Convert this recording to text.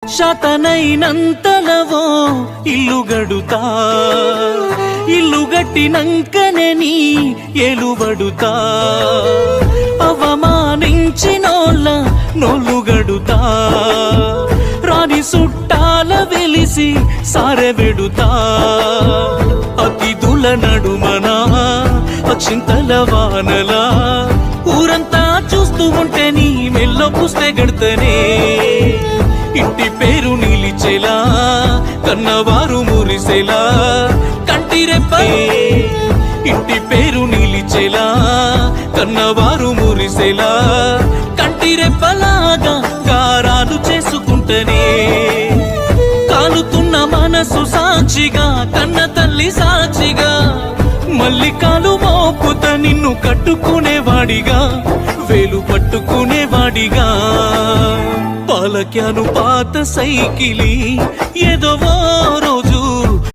శాతనైనంతలవో ఇల్లు గడుతా, ఇల్లు గట్టినంకనే నీ ఏలుబడుతా, అవమానించినోళ్ళ నోళ్ళు గడుతా, రాని సుట్టాల వెలిసి సారెబెడుతా, అతిథుల నడుమనా అక్షింతల వానలా ఊరంతా చూస్తూ ఉంటే నీ మెల్లో పుస్తే గడతనే, ఇంటి పేరు నిలిచేలా కన్నవారు మురిసేలా కంటిరెప్పై, ఇంటి పేరు నిలిచేలా కన్నవారు మురిసేలా కంటిరెప్పలాగా గారాలు చేసుకుంటనే, కాలుతున్న మనసు సాక్షిగా కన్న తల్లి సాక్షిగా మల్లికాలు మోపుత నిన్ను కట్టుకునేవాడిగా వేలు పట్టుకునేవాడిగా, పాలక్యాను పాత సైకిలి